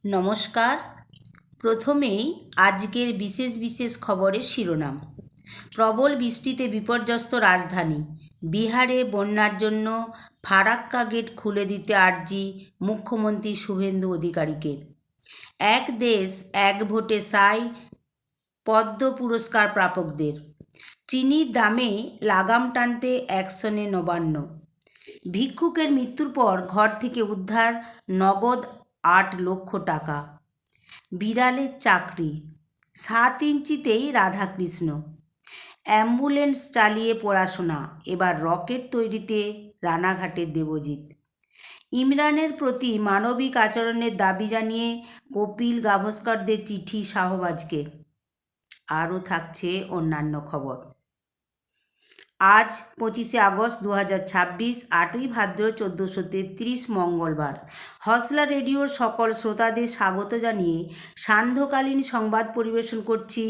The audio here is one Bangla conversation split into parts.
নমস্কার। প্রথমেই আজকের বিশেষ বিশেষ খবরের শিরোনাম। প্রবল বৃষ্টিতে বিপর্যস্ত রাজধানী, বিহারে বন্যার জন্য ফারাক্কা গেট খুলে দিতে আর্জি মুখ্যমন্ত্রী শুভেন্দু অধিকারীকে। এক দেশ এক ভোটে সাই পদ্ম পুরস্কার প্রাপকদের। চিনির দামে লাগাম টানতে অ্যাকশনে নবান্ন। ভিক্ষুকের মৃত্যুর পর ঘর থেকে উদ্ধার নগদ 8 লক্ষ টাকা। বিড়ালের চাকরি, 7 ইঞ্চিতেই রাধাকৃষ্ণ। অ্যাম্বুলেন্স চালিয়ে পড়াশোনা, এবার রকেট তৈরিতে রানাঘাটের দেবজিৎ। ইমরানের প্রতি মানবিক আচরণের দাবি জানিয়ে কপিল গাভাস্করদের চিঠি শাহবাজকে। আরও থাকছে অন্যান্য খবর। আজ 25শে আগস্ট 2026, 8ই ভাদ্র 1433 মঙ্গলবার। হসলা রেডিওর সকল শ্রোতাদের স্বাগত জানিয়ে সান্ধ্যকালীন সংবাদ পরিবেশন করছি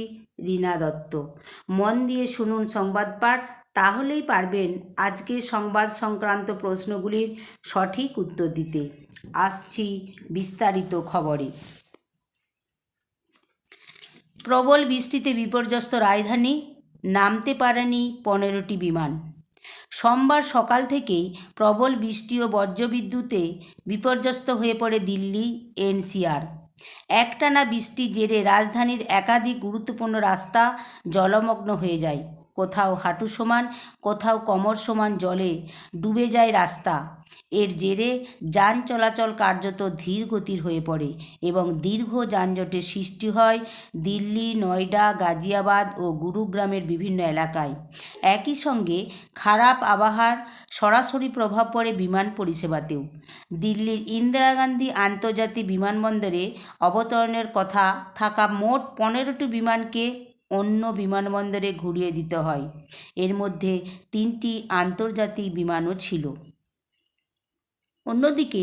রীনা দত্ত। মন দিয়ে শুনুন সংবাদ পাঠ, তাহলেই পারবেন আজকের সংবাদ সংক্রান্ত প্রশ্নগুলির সঠিক উত্তর দিতে। আসছি বিস্তারিত খবরে। প্রবল বৃষ্টিতে বিপর্যস্ত রাজধানী, নামতে পারেনি 15টি বিমান। সোমবার সকাল থেকেই প্রবল বৃষ্টি ও বজ্রবিদ্যুতে বিপর্যস্ত হয়ে পড়ে দিল্লি এনসিআর। একটানা বৃষ্টির জেরে রাজধানীর একাধিক গুরুত্বপূর্ণ রাস্তা জলমগ্ন হয়ে যায়। কোথাও হাঁটু সমান, কোথাও কোমর সমান জলে ডুবে যায় রাস্তা। এর জেরে যান চলাচল কার্যত ধীর গতির হয়ে পড়ে এবং দীর্ঘ যানজটের সৃষ্টি হয় দিল্লি, নয়ডা, গাজিয়াবাদ ও গুরুগ্রামের বিভিন্ন এলাকায়। একই সঙ্গে খারাপ আবহাওয়ার সরাসরি প্রভাব পড়ে বিমান পরিষেবাতেও। দিল্লির ইন্দিরা গান্ধী আন্তর্জাতিক বিমানবন্দরে অবতরণের কথা থাকা মোট 15টি বিমানকে অন্য বিমানবন্দরে ঘুরিয়ে দিতে হয়। এর মধ্যে 3টি আন্তর্জাতিক বিমানও ছিল। অন্যদিকে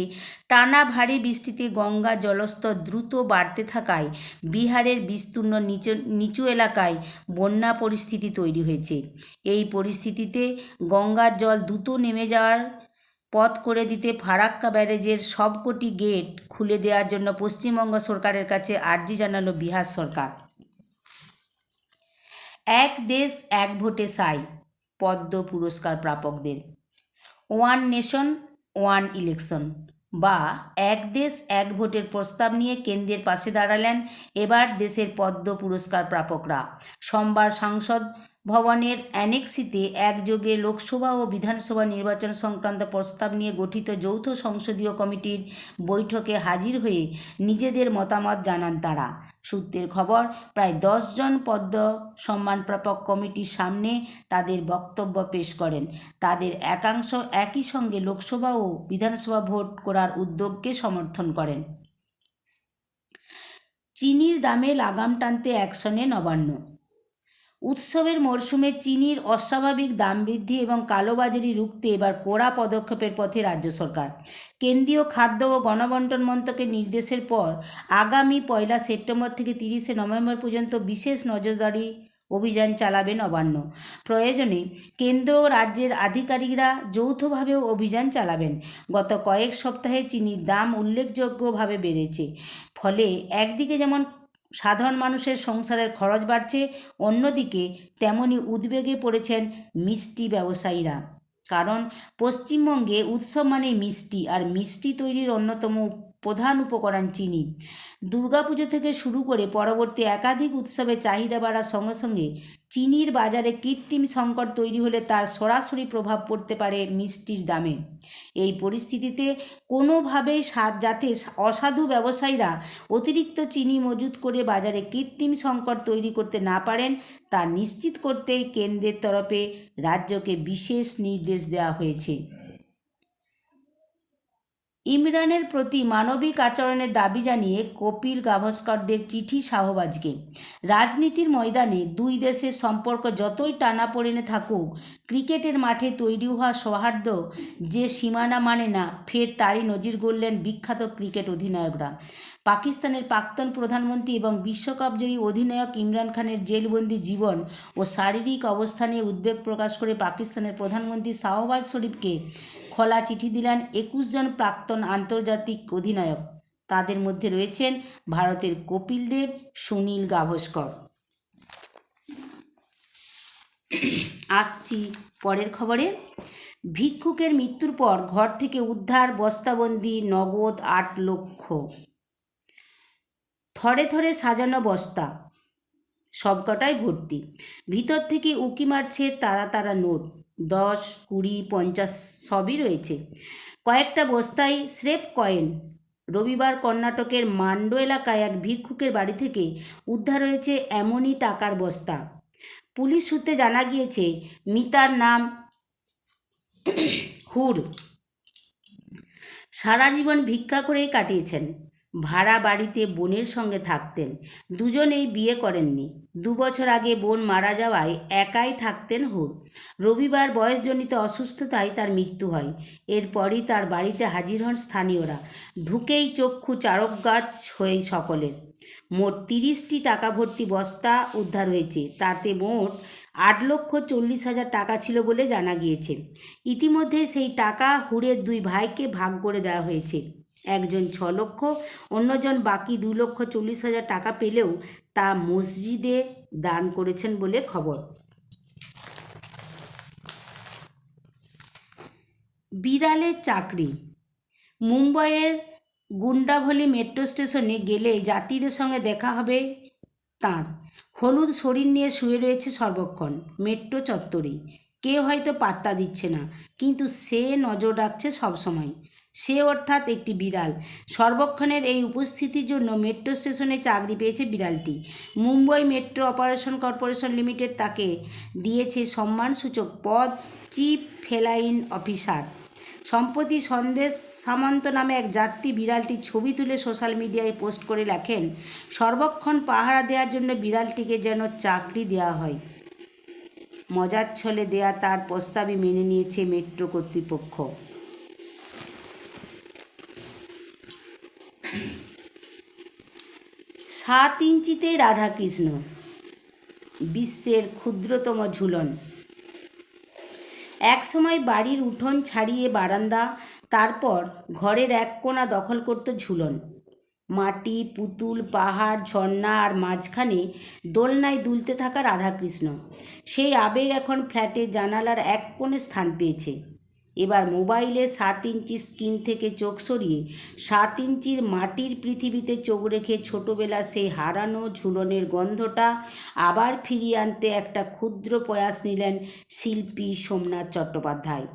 টানা ভারী বৃষ্টিতে গঙ্গা জলস্তর দ্রুত বাড়তে থাকায় বিহারের বিস্তীর্ণ নিচু এলাকায় বন্যা পরিস্থিতি তৈরি হয়েছে। এই পরিস্থিতিতে গঙ্গার জল দ্রুত নেমে যাওয়ার পথ করে দিতে ফারাক্কা ব্যারেজের সবকটি গেট খুলে দেওয়ার জন্য পশ্চিমবঙ্গ সরকারের কাছে আর্জি জানালো বিহার সরকার। এক দেশ এক ভোটে সাই পদ্ম পুরস্কার প্রাপকদের। ওয়ান নেশন ওয়ান ইলেকশন বা এক দেশ এক ভোটের প্রস্তাব নিয়ে কেন্দ্রের পাশে দাঁড়ালেন এবার দেশের পদ্ম পুরস্কার প্রাপকরা। সোমবার সংসদ ভবনের অ্যানেক্সিতে একযোগে লোকসভা ও বিধানসভা নির্বাচন সংক্রান্ত প্রস্তাব নিয়ে গঠিত যৌথ সংসদীয় কমিটির বৈঠকে হাজির হয়ে নিজেদের মতামত জানান তারা। সূত্রের খবর, প্রায় 10 জন পদ্ম সম্মানপ্রাপক কমিটির সামনে তাদের বক্তব্য পেশ করেন। তাদের একাংশ একই সঙ্গে লোকসভা ও বিধানসভা ভোট করার উদ্যোগকে সমর্থন করেন। চিনির দামে লাগাম টানতে অ্যাকশনে নবান্ন। উৎসবের মরশুমে চিনির অস্বাভাবিক দাম বৃদ্ধি এবং কালোবাজারি রুখতে এবার কড়া পদক্ষেপের পথে রাজ্য সরকার। কেন্দ্রীয় খাদ্য ও গণবণ্টন মন্ত্রকের নির্দেশের পর আগামী 1 সেপ্টেম্বর থেকে 30শে নভেম্বর পর্যন্ত বিশেষ নজরদারি অভিযান চালাবে নবান্ন। প্রয়োজনে কেন্দ্র ও রাজ্যের আধিকারিকরা যৌথভাবেও অভিযান চালাবেন। গত কয়েক সপ্তাহে চিনির দাম উল্লেখযোগ্যভাবে বেড়েছে। ফলে একদিকে যেমন সাধারণ মানুষের সংসারের খরচ বাড়ছে, অন্যদিকে তেমনি উদ্বেগে পড়েছেন মিষ্টি ব্যবসায়ীরা। কারণ পশ্চিমবঙ্গে উৎসব মানেই মিষ্টি, আর মিষ্টি তৈরির অন্যতম প্রধান উপকরণ চিনি। দুর্গাপুজো থেকে শুরু করে পরবর্তী একাধিক উৎসবে চাহিদা বাড়ার সঙ্গে সঙ্গে চিনির বাজারে কৃত্রিম সংকট তৈরি হলে তার সরাসরি প্রভাব পড়তে পারে মিষ্টির দামে। এই পরিস্থিতিতে কোনোভাবেই যাতে অসাধু ব্যবসায়ীরা অতিরিক্ত চিনি মজুত করে বাজারে কৃত্রিম সংকট তৈরি করতে না পারেন তা নিশ্চিত করতেই কেন্দ্রের তরফে রাজ্যকে বিশেষ নির্দেশ দেওয়া হয়েছে। ইমরানের প্রতি মানবিক আচরণের দাবি জানিয়ে কপিল গাভাস্করদের চিঠি শাহবাজকে। রাজনীতির ময়দানে দুই দেশের সম্পর্ক যতই টানাপোড়েনে থাকুক, ক্রিকেটের মাঠে তৈরি হওয়া সৌহার্দ্য যে সীমানা মানে না, ফের তারই নজির গড়লেন বিখ্যাত ক্রিকেট অধিনায়করা। পাকিস্তানের প্রাক্তন প্রধানমন্ত্রী এবং বিশ্বকাপজয়ী অধিনায়ক ইমরান খানের জেলবন্দি জীবন ও শারীরিক অবস্থা নিয়ে উদ্বেগ প্রকাশ করে পাকিস্তানের প্রধানমন্ত্রী শাহবাজ শরীফকে খোলা চিঠি দিলেন 21 জন প্রাক্তন আন্তর্জাতিক অধিনায়ক। তাদের মধ্যে রয়েছেন ভারতের কপিল দেব, সুনীল গাভাস্কর। আসছি পরের খবরে। ভিক্ষুকের মৃত্যুর পর ঘর থেকে উদ্ধার বস্তাবন্দি নগদ 8 লক্ষ। থরে থরে সাজানো বস্তা, সবকটাই ভর্তি। ভিতর থেকে উঁকি মারছে তারা তারা নোট, 10, 20, 50 সবই রয়েছে। কয়েকটা বস্তায় স্রেফ কয়েন। রবিবার কর্ণাটকের মান্ডো এলাকায় এক ভিক্ষুকের বাড়ি থেকে উদ্ধার হয়েছে এমনই টাকার বস্তা। পুলিশ সূত্রে জানা গিয়েছে, মিতার নাম হুর। সারা জীবন ভিক্ষা করেই কাটিয়েছেন। ভাড়া বাড়িতে বোনের সঙ্গে থাকতেন। দুজনেই বিয়ে করেননি। 2 বছর আগে বোন মারা যাওয়ায় একাই থাকতেন হুর। রবিবার বয়সজনিত অসুস্থতায় তার মৃত্যু হয়। এরপরই তার বাড়িতে হাজির হন স্থানীয়রা। ঢুকেই চক্ষু চারকগাছ হয়ে সকলের। মোট 30টি টাকা ভর্তি বস্তা উদ্ধার হয়েছে। তাতে মোট 8,40,000 টাকা ছিল বলে জানা গিয়েছে। ইতিমধ্যে সেই টাকা হুরের 2 ভাইকে ভাগ করে দেওয়া হয়েছে। একজন 6 লক্ষ, অন্যজন বাকি 2,40,000 টাকা পেলেও তা মসজিদে দান করেছেন বলে খবর। বিড়ালের চাকরি। মুম্বাইয়ের গুন্ডাভলি মেট্রো স্টেশনে গেলে যাত্রীদের সঙ্গে দেখা হবে তাঁর। হলুদ শরীর নিয়ে শুয়ে রয়েছে সর্বক্ষণ মেট্রো চত্বরেই। কেউ হয়তো পাত্তা দিচ্ছে না, কিন্তু সে নজর রাখছে সবসময়। সে অর্থাৎ একটি বিড়াল। সর্বক্ষণের এই উপস্থিতির জন্য মেট্রো স্টেশনে চাকরি পেয়েছে বিড়ালটি। Mumbai Metro Operation Corporation Limited তাকে দিয়েছে সম্মানসূচক পদ, চিফ ফেলাইন অফিসার। সম্প্রতি সন্দেশ সামন্ত নামে এক যাত্রী বিড়ালটির ছবি তুলে সোশ্যাল মিডিয়ায় পোস্ট করে লেখেন, সর্বক্ষণ পাহারা দেওয়ার জন্য বিড়ালটিকে যেন চাকরি দেওয়া হয়। মজার ছলে দেয়া তার প্রস্তাবই মেনে নিয়েছে মেট্রো কর্তৃপক্ষ। সাত ইঞ্চিতে রাধাকৃষ্ণ, বিশ্বের ক্ষুদ্রতম ঝুলন। একসময় বাড়ির উঠোন ছাড়িয়ে বারান্দা, তারপর ঘরের এক কোণা দখল করত ঝুলন। মাটি, পুতুল, পাহাড়, ঝর্ণা আর মাঝখানে দোলনায় দুলতে থাকা রাধাকৃষ্ণ। সেই আবেগ এখন ফ্ল্যাটের জানালার এক কোণে স্থান পেয়েছে। এবার মোবাইলে 7 ইঞ্চি স্ক্রিন থেকে চোখ সরিয়ে 7 ইঞ্চির মাটির পৃথিবীতে চোখ রেখে ছোটোবেলার সেই হারানো ঝুলনের গন্ধটা আবার ফিরিয়ে আনতে একটা ক্ষুদ্র প্রয়াস নিলেন শিল্পী সোমনাথ চট্টোপাধ্যায়।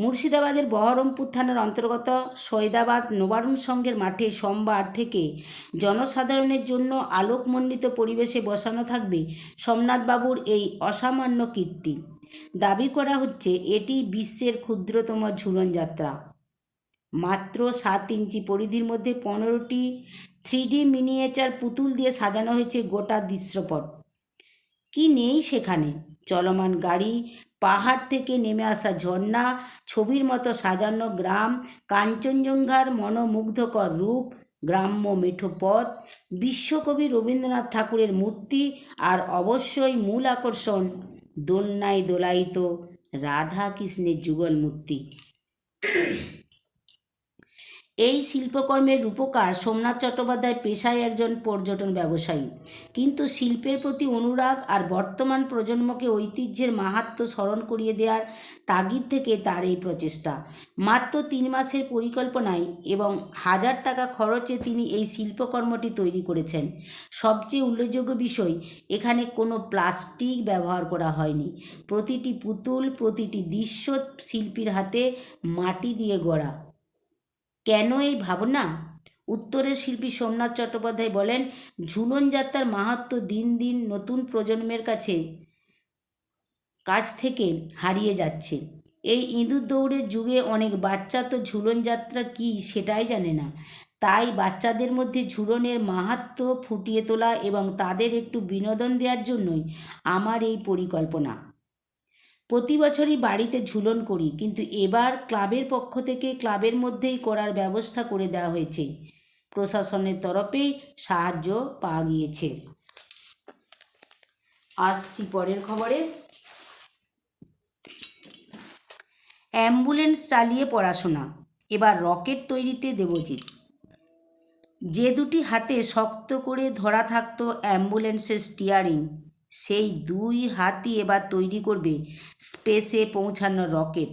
মুর্শিদাবাদের বহরমপুর থানার অন্তর্গত সৈদাবাদ নবারুণ সংঘের মাঠে সোমবার থেকে জনসাধারণের জন্য আলোকমণ্ডিত পরিবেশে বসানো থাকবে সোমনাথবাবুর এই অসামান্য কীর্তি। দাবি করা হচ্ছে এটি বিশ্বের ক্ষুদ্রতম ঝুলন যাত্রা। মাত্র 7 ইঞ্চি পরিধির মধ্যে 15টি 3D মিনিয়েচার পুতুল দিয়ে সাজানো হয়েছে গোটা দৃশ্যপট। কি নেই সেখানে? চলমান গাড়ি, পাহাড় থেকে নেমে আসা ঝর্ণা, ছবির মতো সাজানো গ্রাম, কাঞ্চনজঙ্ঘার মনোমুগ্ধকর রূপ, গ্রাম্য মেঠো পথ, বিশ্বকবি রবীন্দ্রনাথ ঠাকুরের মূর্তি আর অবশ্যই মূল আকর্ষণ, দোলনায় দোলায়িত রাধা কৃষ্ণের যুগল মূর্তি। এই শিল্পকর্মের রূপকার সোমনাথ চট্টোপাধ্যায় পেশায় একজন পর্যটন ব্যবসায়ী, কিন্তু শিল্পের প্রতি অনুরাগ আর বর্তমান প্রজন্মকে ঐতিহ্যের মাহাত্ম্য স্মরণ করিয়ে দেওয়ার তাগিদ থেকে তার এই প্রচেষ্টা। মাত্র 3 মাসের পরিকল্পনায় এবং 1000 টাকা খরচে তিনি এই শিল্পকর্মটি তৈরি করেছেন। সবচেয়ে উল্লেখযোগ্য বিষয়, এখানে কোনো প্লাস্টিক ব্যবহার করা হয়নি। প্রতিটি পুতুল, প্রতিটি দৃশ্য শিল্পীর হাতে মাটি দিয়ে গড়া। কেন এই ভাবনা? উত্তরের শিল্পী সোমনাথ চট্টোপাধ্যায় বলেন, ঝুলন যাত্রার মাহাত্ম্য দিন দিন নতুন প্রজন্মের কাছ থেকে হারিয়ে যাচ্ছে। এই ইঁদুর দৌড়ের যুগে অনেক বাচ্চা তো ঝুলন যাত্রা কী সেটাই জানে না। তাই বাচ্চাদের মধ্যে ঝুলনের মাহাত্ম্য ফুটিয়ে তোলা এবং তাদের একটু বিনোদন দেওয়ার জন্যই আমার এই পরিকল্পনা। প্রতি বছরই বাড়িতে ঝুলন করি, কিন্তু এবার ক্লাবের পক্ষ থেকে ক্লাবের মধ্যেই করার ব্যবস্থা করে দেওয়া হয়েছে। প্রশাসনের তরফে সাহায্য পাওয়া গিয়েছে। আসছি পরের খবরে। অ্যাম্বুলেন্স চালিয়ে পড়াশোনা, এবার রকেট তৈরিতে দেবজিৎ। যে দুটি হাতে শক্ত করে ধরা থাকতো অ্যাম্বুলেন্সের স্টিয়ারিং, সেই দুই হাতই এবার তৈরি করবে স্পেসে পৌঁছানোর রকেট।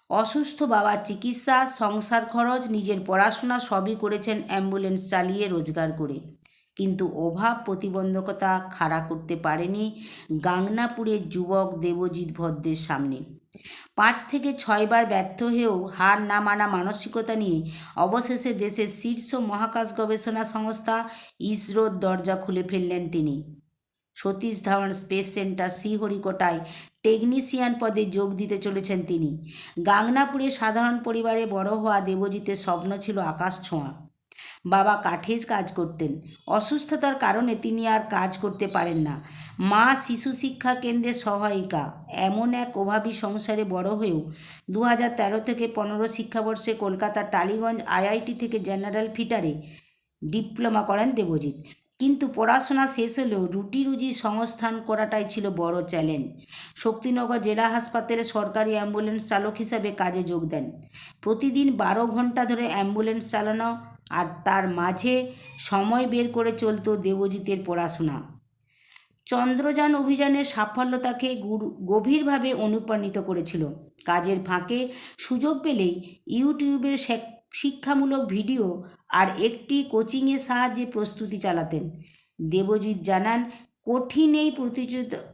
অসুস্থ বাবার চিকিৎসা, সংসার খরচ, নিজের পড়াশোনা সবই করেছেন অ্যাম্বুলেন্স চালিয়ে রোজগার করে। কিন্তু অভাব প্রতিবন্ধকতা খাড়া করতে পারেনি গাংনাপুরের যুবক দেবজিৎ ভদ্রের সামনে। 5 থেকে 6 বার ব্যর্থ হয়েও হার না মানা মানসিকতা নিয়ে অবশেষে দেশের শীর্ষ মহাকাশ গবেষণা সংস্থা ইসরোর দরজা খুলে ফেললেন তিনি। সতীশ ধাওয়ান স্পেস সেন্টার শ্রীহরিকোটায় টেকনিশিয়ান পদে যোগ দিতে চলেছেন তিনি। গাংনাপুরে সাধারণ পরিবারে বড় হওয়া দেবজিতের স্বপ্ন ছিল আকাশ ছোঁয়া। বাবা কাঠের কাজ করতেন, অসুস্থতার কারণে তিনি আর কাজ করতে পারেন না। মা শিশু শিক্ষা কেন্দ্রের সহায়িকা। এমন এক অভাবী সংসারে বড় হয়েও 2013 থেকে 15 শিক্ষাবর্ষে কলকাতার টালিগঞ্জ আইআইটি থেকে জেনারেল ফিটারে ডিপ্লোমা করেন দেবজিৎ। কিন্তু পড়াশোনা শেষ হলেও রুটি রুজির সংস্থান করাটাই ছিল বড় চ্যালেঞ্জ। শক্তিনগর জেলা হাসপাতালে সরকারি অ্যাম্বুলেন্স চালক হিসাবে কাজে যোগ দেন। প্রতিদিন 12 ঘন্টা ধরে অ্যাম্বুলেন্স চালানো, আর তার মাঝে সময় বের করে চলত দেবজিতের পড়াশোনা। চন্দ্রযান অভিযানের সাফল্য তাকে গভীরভাবে অনুপ্রাণিত করেছিল। কাজের ফাঁকে সুযোগ পেলেই ইউটিউবের শিক্ষামূলক ভিডিও আর একটি কোচিংয়ের সাহায্যে প্রস্তুতি চালাতেন। দেবজিৎ জানান, কঠিন এই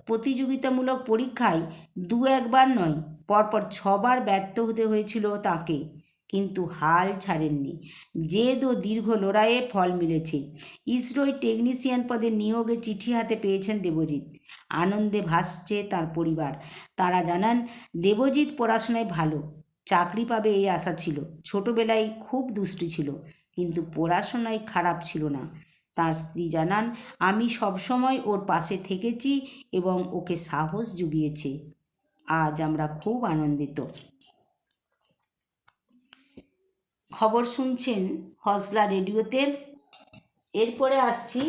প্রতিযোগিতামূলক পরীক্ষায় 2-1 বার নয়, পরপর 6 বার ব্যর্থ হতে হয়েছিল তাকে, কিন্তু হাল ছাড়েননি। জেদ ও দীর্ঘ লড়াইয়ে ফল মিলেছে। ইসরোয় টেকনিশিয়ান পদে নিয়োগে চিঠি হাতে পেয়েছেন দেবজিৎ। আনন্দে ভাসছে তার পরিবার। তারা জানান, দেবজিৎ পড়াশোনায় ভালো, চাকরি পাবে এই আশা ছিল। ছোটবেলায় খুব দুষ্টু ছিল, কিন্তু পড়াশোনায় খারাপ ছিল না। তার স্ত্রী জানান, আমি সবসময় ওর পাশে থেকেছি এবং ওকে সাহস জুগিয়েছে। আজ আমরা খুব আনন্দিত। খবর শুনছেন হজলা রেডিওতে। এরপরে আসছি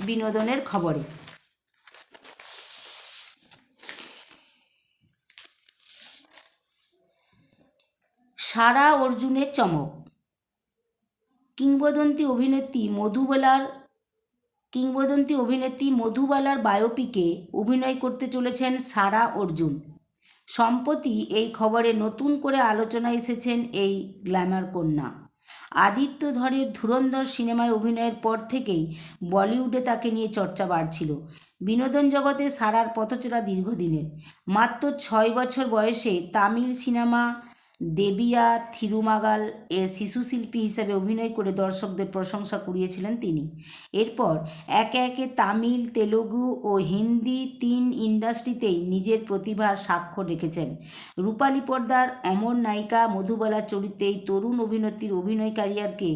বিনোদনের খবরে। সারা অর্জুনের চমক। কিংবদন্তি অভিনেত্রী মধুবালার বায়োপিকে অভিনয় করতে চলেছেন সারা অর্জুন। সম্প্রতি এই খবরে নতুন করে আলোচনায় এসেছেন এই গ্ল্যামার কন্যা। আদিত্য ধরের ধুরন্ধর সিনেমায় অভিনয়ের পর থেকেই বলিউডে তাকে নিয়ে চর্চা বাড়ছিল। বিনোদন জগতে সারার পথচলা দীর্ঘদিনের। মাত্র 6 বছর বয়সে তামিল সিনেমা দেবিয়া থিরুমাগাল এর শিশুশিল্পী হিসেবে অভিনয় করে দর্শকদের প্রশংসা কুড়িয়েছিলেন তিনি। এরপর একে একে তামিল, তেলুগু ও হিন্দি 3 ইন্ডাস্ট্রিতেই নিজের প্রতিভার স্বাক্ষর রেখেছেন। রূপালী পর্দার অমর নায়িকা মধুবালার চরিত্রে এই তরুণ অভিনেত্রীর অভিনয় ক্যারিয়ারকে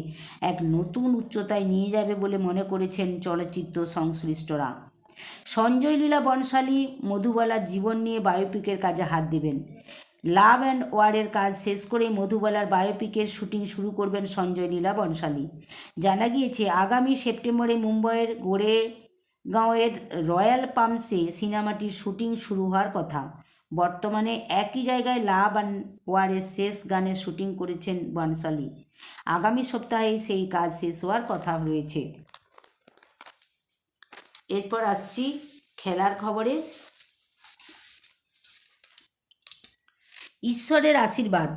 এক নতুন উচ্চতায় নিয়ে যাবে বলে মনে করেছেন চলচ্চিত্র সংশ্লিষ্টরা। সঞ্জয় লীলা বনশালী মধুবালার জীবন নিয়ে বায়োপিকের কাজে হাত দেবেন। লাভ অ্যান্ড ওয়ারের কাজ শেষ করেই মধুবালার বায়োপিকের শুটিং শুরু করবেন সঞ্জয় লীলা বনশালী। জানা গিয়েছে, আগামী সেপ্টেম্বরে মুম্বইয়ের গোরেগাঁওয়ের রয়্যাল পামসে সিনেমাটির শুটিং শুরু হওয়ার কথা। বর্তমানে একই জায়গায় লাভ অ্যান্ড ওয়ারের শেষ গানের শুটিং করেছেন বনশালী। আগামী সপ্তাহেই সেই কাজ শেষ হওয়ার কথা রয়েছে। এরপর আসছি খেলার খবরে। ঈশ্বরের আশীর্বাদ,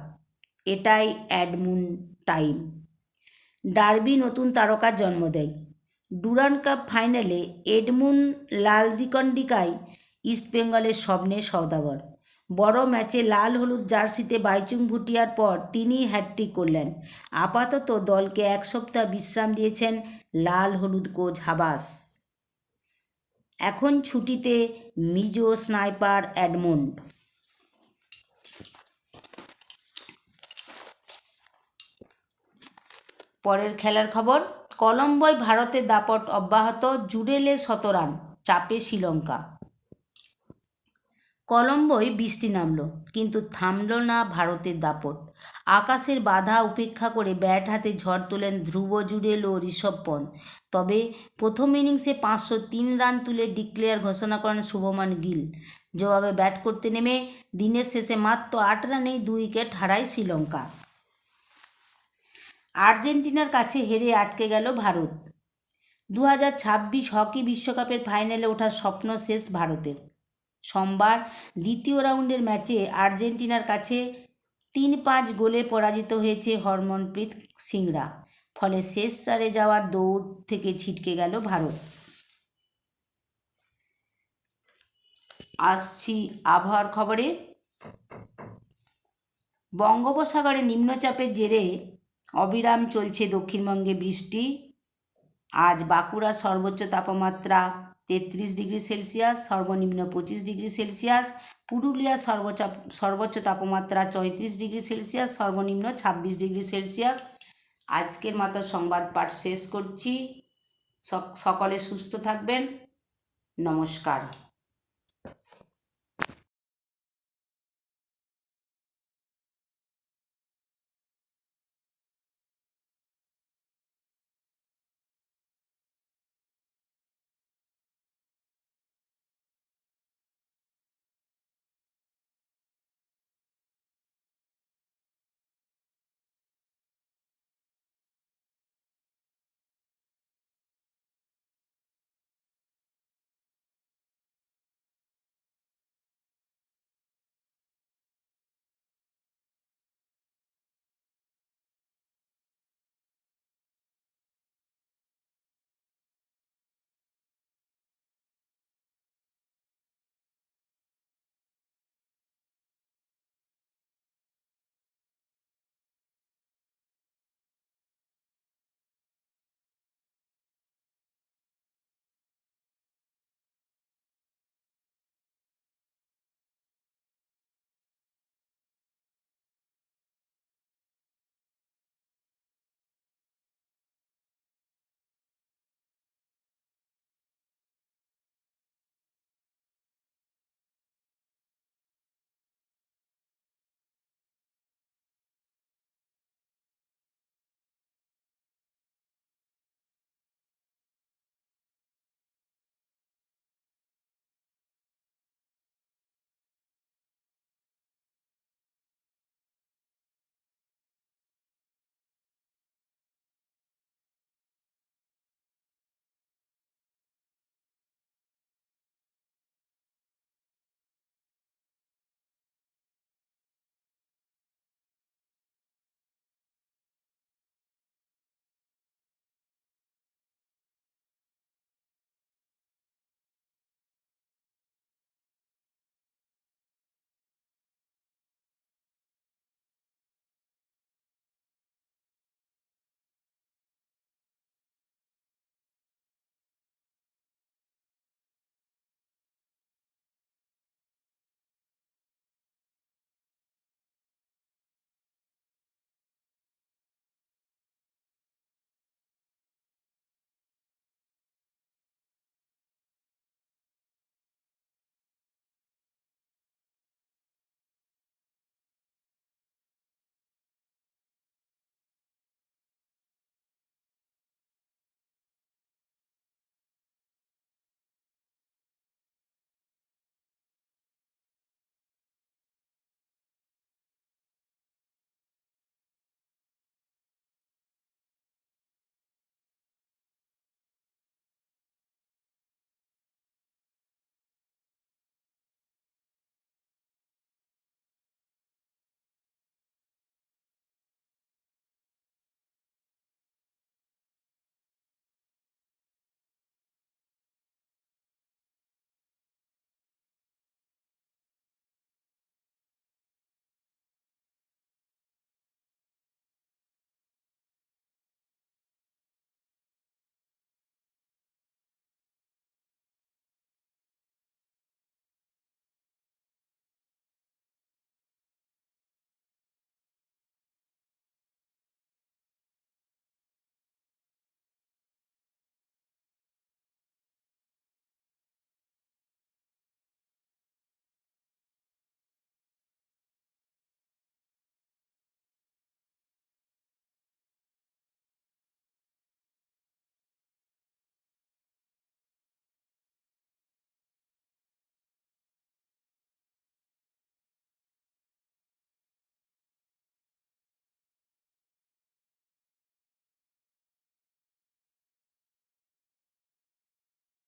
এটাই অ্যাডমুন টাইম। ডার্বি নতুন তারকার জন্ম দেয়। ডুরান্ড কাপ ফাইনালে এডমুন লালরিকন্ডিকায় ইস্টবেঙ্গলের স্বপ্নের সওদাগর। বড় ম্যাচে লাল হলুদ জার্সিতে বাইচুং ভুটিয়ার পর তিনিই হ্যাটট্রিক করলেন। আপাতত দলকে 1 সপ্তাহ বিশ্রাম দিয়েছেন লাল হলুদ কোচ হাবাস। এখন ছুটিতে মিজো স্নাইপার এডমন্ড। পরের খেলার খবর। কলম্বোয় ভারতের দাপট অব্যাহত। জুডেলে 100 রান, চাপে শ্রীলঙ্কা। কলম্বোয় বৃষ্টি নামল, কিন্তু থামল না ভারতের দাপট। আকাশের বাধা উপেক্ষা করে ব্যাট হাতে ঝড় তোলেন ধ্রুব জুডেল ও ঋষভ পন্থ। তবে প্রথম ইনিংসে 503 রান তুলে ডিক্লেয়ার ঘোষণা করেন শুভমান গিল। জবাবে ব্যাট করতে নেমে দিনের শেষে মাত্র 8 রানেই 2 উইকেট হারায় শ্রীলঙ্কা। আর্জেন্টিনার কাছে হেরে আটকে গেল ভারত। 2026 হকি বিশ্বকাপের ফাইনালে ওঠার স্বপ্ন শেষ ভারতের। সোমবার দ্বিতীয় রাউন্ডের ম্যাচে আর্জেন্টিনার কাছে 3-5 গোলে পরাজিত হয়েছে হরমনপ্রীত সিংরা। ফলে শেষ চারে যাওয়ার দৌড় থেকে ছিটকে গেল ভারত। আসছি আবহাওয়ার খবরে। বঙ্গোপসাগরে নিম্নচাপের জেরে অবিরাম চলছে দক্ষিণবঙ্গে বৃষ্টি। আজ বাঁকুড়ার সর্বোচ্চ তাপমাত্রা 33 ডিগ্রি সেলসিয়াস, সর্বনিম্ন 25 ডিগ্রি সেলসিয়াস। পুরুলিয়ার সর্বোচ্চ তাপমাত্রা 34 ডিগ্রি সেলসিয়াস, সর্বনিম্ন 26 ডিগ্রি সেলসিয়াস। আজকের মতো সংবাদ পাঠ শেষ করছি। সকলে সুস্থ থাকবেন। নমস্কার।